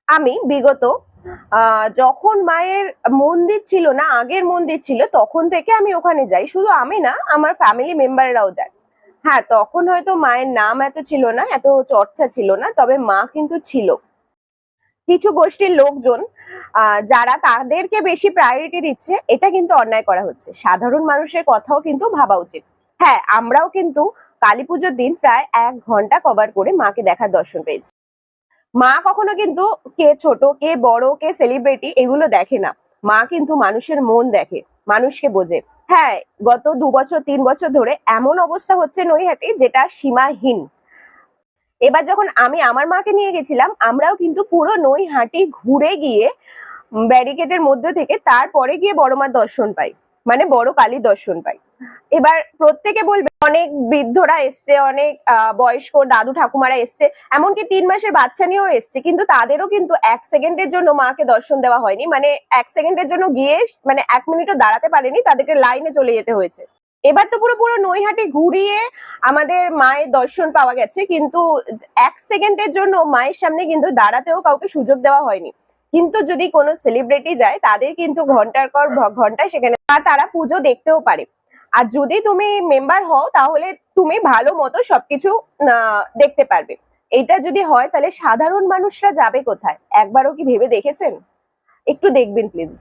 আমি বিগত যখন মায়ের মন্দির ছিল না, আগের মন্দির ছিল, তখন থেকে আমি ওখানে যাই। শুধু আমি না, আমার ফ্যামিলি মেম্বাররাও যায়। হ্যাঁ, তখন হয়তো মায়ের নাম এত ছিল না, এত চর্চা ছিল না, তবে মা কিন্তু ছিল। কিছু গোষ্ঠীর লোকজন যারা তাদেরকে বেশি প্রায়োরিটি দিচ্ছে, এটা কিন্তু অন্যায় করা হচ্ছে। সাধারণ মানুষের কথাও কিন্তু ভাবা উচিত। হ্যাঁ, আমরাও কিন্তু কালী পুজোর দিন প্রায় 1 ঘন্টা কভার করে মাকে দেখার দর্শন পেয়েছি। মা কখনো কিন্তু কে ছোট কে বড় কে সেলিব্রিটি এগুলো দেখে না। মা কিন্তু মানুষের মন দেখে, মানুষকে বোঝে। হ্যাঁ, গত 2 বছর 3 বছর ধরে এমন অবস্থা হচ্ছে নৈহাটি, যেটা সীমাহীন। এবার যখন আমি আমার মাকে নিয়ে গেছিলাম, আমরাও কিন্তু পুরো নৈহাটি ঘুরে গিয়ে ব্যারিকেডের মধ্যে থেকে তারপরে গিয়ে বড় মার দর্শন পাই, মানে বড় কালীর দর্শন পাই। এবার প্রত্যেকে বলবে, অনেক বৃদ্ধরা এসছে, অনেক বয়স্ক দাদু ঠাকুমারা এসছে, এমনকি 3 মাসের বাচ্চা নিয়েও এসছে, কিন্তু তাদেরও কিন্তু 1 সেকেন্ডের জন্য মাকে দর্শন দেওয়া হয়নি। মানে 1 সেকেন্ডের জন্য গিয়ে মানে 1 মিনিটও দাঁড়াতে পারেনি, তাদেরকে লাইনে চলে যেতে হয়েছে। এবার তো পুরো পুরো নৈহাটি ঘুরিয়ে আমাদের মায়ের দর্শন পাওয়া গেছে, কিন্তু 1 সেকেন্ডের জন্য মায়ের সামনে কিন্তু দাঁড়াতেও কাউকে সুযোগ দেওয়া হয়নি। কিন্তু যদি কোনো সেলিব্রিটি যায়, তাদের কিন্তু ঘন্টার পর ঘন্টা সেখানে তারা পুজো দেখতেও পারে। আর যদি তুমি মেম্বার হও, তাহলে তুমি ভালো মতো সবকিছু দেখতে পারবে। এটা যদি হয়, তাহলে সাধারণ মানুষরা যাবে কোথায়? একবারও কি ভেবে দেখেছেন? একটু দেখবেন প্লিজ।